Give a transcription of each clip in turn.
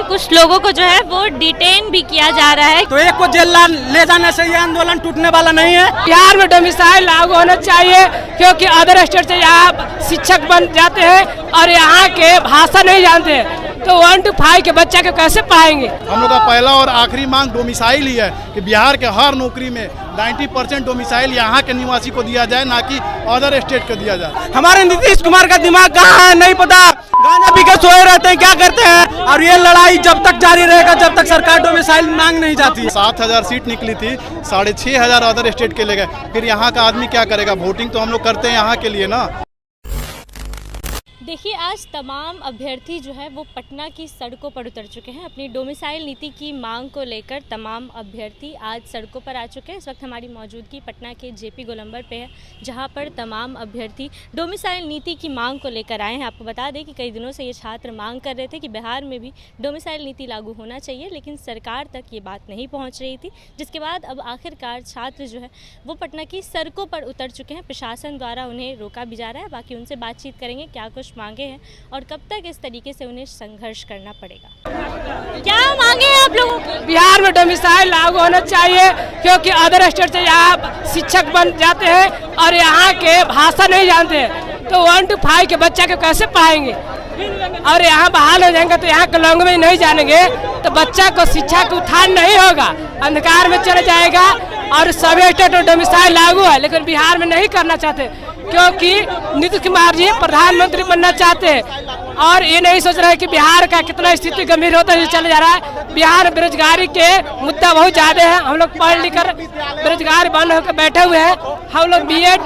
कुछ लोगों को जो है वो डिटेन भी किया जा रहा है। तो एक को जेल ले जाने से ये आंदोलन टूटने वाला नहीं है। बिहार में डोमिसाइल लागू होना चाहिए, क्योंकि अदर स्टेट से यहाँ शिक्षक बन जाते हैं और यहाँ के भाषा नहीं जानते, तो 1 to 5 के बच्चा को कैसे पढ़ाएंगे। हम लोग का पहला और आखिरी मांग डोमिसाइल ही है कि बिहार के हर नौकरी में 90% डोमिसाइल यहाँ के निवासी को दिया जाए, ना कि अदर स्टेट को दिया जाए। हमारे नीतीश कुमार का दिमाग कहाँ है नहीं पता, गांजा पी के सोए रहते हैं, क्या करते हैं। और ये लड़ाई जब तक जारी रहेगा जब तक सरकार डोमिसाइल मांग नहीं जाती। 7,000 सीट निकली थी, 6,500 अदर स्टेट के ले गए, फिर यहाँ का आदमी क्या करेगा। वोटिंग तो हम लोग करते हैं यहाँ के लिए ना। देखिए, आज तमाम अभ्यर्थी जो है वो पटना की सड़कों पर उतर चुके हैं। अपनी डोमिसाइल नीति की मांग को लेकर तमाम अभ्यर्थी आज सड़कों पर आ चुके हैं। इस वक्त हमारी मौजूदगी पटना के जेपी गोलंबर पे है, जहां पर तमाम अभ्यर्थी डोमिसाइल नीति की मांग को लेकर आए हैं। आपको बता दें कि कई दिनों से ये छात्र मांग कर रहे थे कि बिहार में भी डोमिसाइल नीति लागू होना चाहिए, लेकिन सरकार तक ये बात नहीं पहुँच रही थी, जिसके बाद अब आखिरकार छात्र जो है वो पटना की सड़कों पर उतर चुके हैं। प्रशासन द्वारा उन्हें रोका भी जा रहा है। बाकी उनसे बातचीत करेंगे क्या कुछ मांगे हैं और कब तक इस तरीके से उन्हें संघर्ष करना पड़ेगा। क्या मांगे हैं आप लोगों की? बिहार में डोमिसाइल लागू होना चाहिए, क्योंकि अदर स्टेट से यहाँ शिक्षक बन जाते हैं और यहाँ के भाषा नहीं जानते, तो 1 to 5 के बच्चा को कैसे पढ़ाएंगे। और यहाँ बहाल हो जाएंगे तो यहाँ के लैंग्वेज नहीं जानेंगे तो बच्चा को शिक्षा का उत्थान नहीं होगा, अंधकार में चले जाएगा। और सभी स्टेट में डोमिसाइल लागू है, लेकिन बिहार में नहीं करना चाहते, क्योंकि नीतीश कुमार जी प्रधानमंत्री बनना चाहते हैं और ये नहीं सोच रहे कि बिहार का कितना स्थिति गंभीर होता है चला जा रहा है। बिहार में बेरोजगारी के मुद्दा बहुत ज्यादा है। हम लोग पढ़ लिख कर बेरोजगार बंद होकर बैठे हुए हैं। हम लोग BEd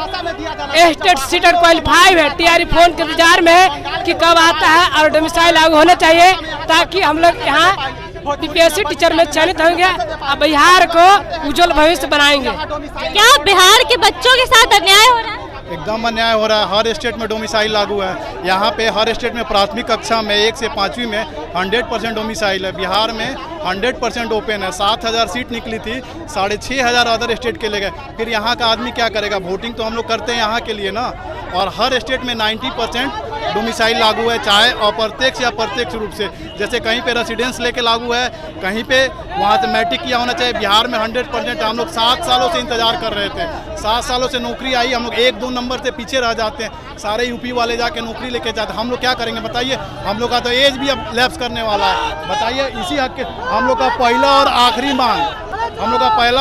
स्टेट सीटेड क्वालिफाइड है, TRE फोन के इंतजार में है कि कब आता है। और डोमिसाइल लागू होना चाहिए ताकि हम लोग यहाँ BPSC टीचर में चयनित होंगे और बिहार को उज्जवल भविष्य बनाएंगे। क्या बिहार के बच्चों के साथ अन्याय हो रहा है? एकदम अन्याय हो रहा है। हर स्टेट में डोमिसाइल लागू है। यहाँ पे हर स्टेट में प्राथमिक कक्षा में 1 से 5वीं में 100% डोमिसाइल है। बिहार में 100% ओपन है। 7,000 सीट निकली थी, 6,500 अदर स्टेट के ले गए, फिर यहाँ का आदमी क्या करेगा। वोटिंग तो हम लोग करते हैं यहाँ के लिए ना। और हर स्टेट में 90% डोमिसाइल लागू है, चाहे अप्रत्यक्ष या प्रत्यक्ष रूप से। जैसे कहीं पे रेसिडेंस लेके लागू है, कहीं पे वहाँ से मैट्रिक किया होना चाहिए। बिहार में 100%। हम लोग 7 सालों से इंतजार कर रहे थे, 7 सालों से नौकरी आई, हम लोग 1-2 नंबर से पीछे रह जाते हैं। सारे यूपी वाले जाके नौकरी लेके जाते हैं। हम लोग क्या करेंगे बताइए। हम लोग का तो एज भी अब लैप्स करने वाला है। बताइए, इसी हक के हम लोग का पहला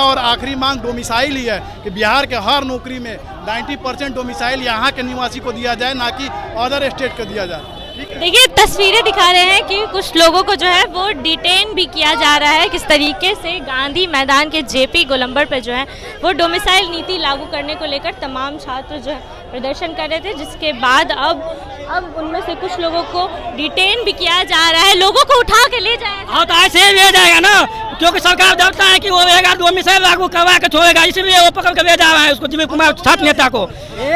और आखिरी मांग डोमिसाइल ही है कि बिहार के हर नौकरी में 90% डोमिसाइल यहाँ के निवासी को दिया जाए, ना कि अदर स्टेट को दिया जाए। देखिए, तस्वीरें दिखा रहे हैं कि कुछ लोगों को जो है वो डिटेन भी किया जा रहा है। किस तरीके से गांधी मैदान के जेपी गोलंबर पे जो है वो डोमिसाइल नीति लागू करने को लेकर तमाम छात्र जो है प्रदर्शन कर रहे थे, जिसके बाद अब उनमें से कुछ लोगों को डिटेन भी किया जा रहा है। लोगों को उठा के ले जाएगा। हाँ, तो ऐसे ले जाएगा ना, क्योंकि सरकार जानता है कि वो डोमिसाइल लागू करवा के छोड़ेगा, इसलिए वो पकड़ के ले जा रहा है उसको, जीवी कुमार छात्र नेता को।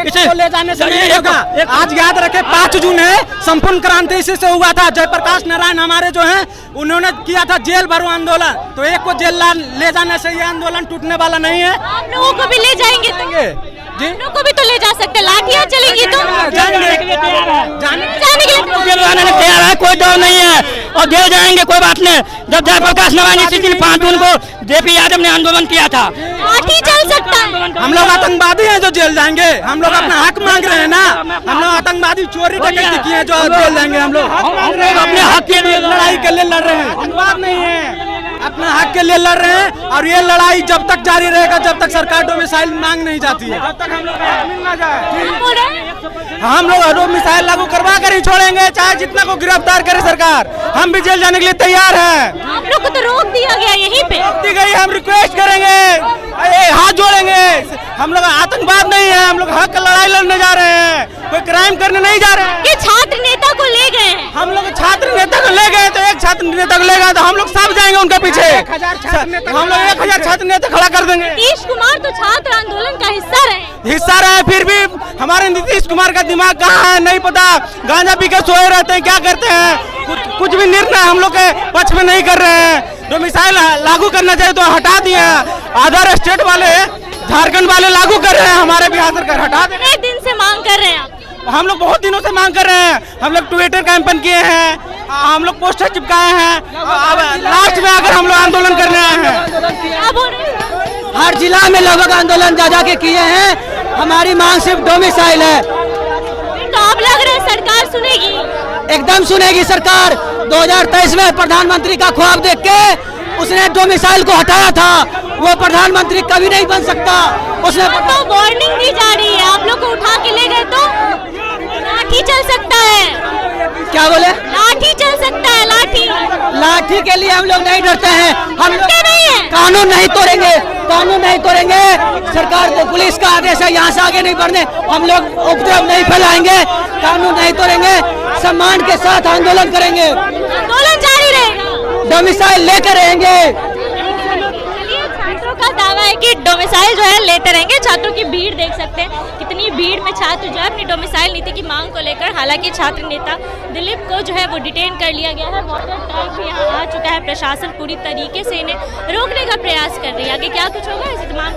इसे ले जाने से नहीं होगा। आज याद रखे 5 जून है, संपूर्ण क्रांति इसी से हुआ था। जयप्रकाश नारायण हमारे जो हैं उन्होंने किया था जेल भरो आंदोलन, तो एक को जेल ले जाने से ये आंदोलन टूटने वाला नहीं है। आप लोगों को भी ले जाएंगे जी, लोगों को भी तो ले जा सकते, लाठियां चलेंगी तो जाने के लिए तैयार है, कोई डर नहीं है और जेल जाएंगे, कोई बात नहीं। जब जयप्रकाश नारायण इसी दिन 5 जून को JP यादव ने आंदोलन किया था, लाठी चल सकता है। हम लोग आतंकवादी हैं जो जेल जाएंगे। हम लोग अपना हक मांग रहे हैं ना। हम लोग आतंकवादी चोरी डकैती किए हैं जो जेल जाएंगे। हम लोग अपने हक के लिए लड़ाई के लिए लड़ रहे हैं, आतंकवाद नहीं है, अपना हक के लिए लड़ रहे हैं। और ये लड़ाई जब तक जारी रहेगा जब तक सरकार डोमिसाइल मांग नहीं जाती है, जब तक हम लोग मिल ना जाए। हम लोग डोमिसाइल लागू करवा कर ही छोड़ेंगे, चाहे जितना को गिरफ्तार करे सरकार। हम भी जेल जाने के लिए तैयार हैं। आप लोग को तो रोक दिया गया यहीं पे। रोक दी गई, हम रिक्वेस्ट करेंगे, हाथ जोड़ेंगे। हम लोग आतंकवाद नहीं है, हम लोग हक का लड़ाई लड़ने जा रहे हैं, कोई क्राइम करने नहीं जा रहे हैं। ये छात्र नेता को ले गए हैं। हम लोग छात्र नेता को ले गए, तो एक छात्र नेता को ले गए तो हम लोग सब जाएंगे उनके पीछे। हम लोग 1000 छात्र नेता खड़ा कर देंगे। नीतीश कुमार तो छात्र आंदोलन का हिस्सा रहे, फिर भी हमारे नीतीश कुमार का दिमाग कहाँ है नहीं पता, गांजा पी के सोए रहते हैं, क्या करते हैं। कुछ भी निर्णय हम लोग के पक्ष में नहीं कर रहे हैं। डोमिसाइल लागू करना चाहिए तो हटा दिए। अदर स्टेट वाले, झारखंड वाले लागू कर रहे हैं, हमारे बिहार सरकार हटा दे। दिन से मांग कर रहे हैं आप? हम लोग बहुत दिनों से मांग कर रहे हैं। हम लोग ट्विटर कैंपेन किए हैं, हम लोग पोस्टर चिपकाए हैं। अब लास्ट में अगर हम लोग आंदोलन करने आए हैं, हर जिला में लगभग आंदोलन जा के किए हैं। हमारी मांग सिर्फ डोमिसाइल है। तो आप लग रहे हैं सरकार सुनेगी? एकदम सुनेगी सरकार। 2023 में प्रधानमंत्री का ख्वाब देख के उसने डोमिसाइल को हटाया था। वो प्रधानमंत्री कभी नहीं बन सकता। उसने तो वार्निंग दी जा रही है, आप लोग को उठा के ले गए तो लाठी चल सकता है। क्या बोले? लाठी चल सकता है, लाठी। लाठी के लिए हम लोग नहीं डरते हैं। हम लोग नहीं है, कानून नहीं तोड़ेंगे, कानून नहीं तोड़ेंगे। सरकार को पुलिस का आदेश है यहाँ से आगे नहीं बढ़ने। हम लोग उपद्रव नहीं फैलाएंगे, कानून नहीं तोड़ेंगे, सम्मान के साथ आंदोलन करेंगे, आंदोलन जारी रहेगा, डोमिसाइल लेकर रहेंगे। छात्रों का दावा है कि डोमिसाइल जो है लेते रहेंगे। छात्रों की भीड़ देख सकते हैं, कितनी भीड़ में छात्र जो है अपनी डोमिसाइल नीति की मांग को लेकर, हालांकि छात्र नेता दिलीप को जो है वो डिटेन कर लिया गया है। वाटर टैंक भी यहाँ आ चुका है। प्रशासन पूरी तरीके से इन्हें रोकने का प्रयास कर रही है। आगे क्या कुछ होगा इस तमाम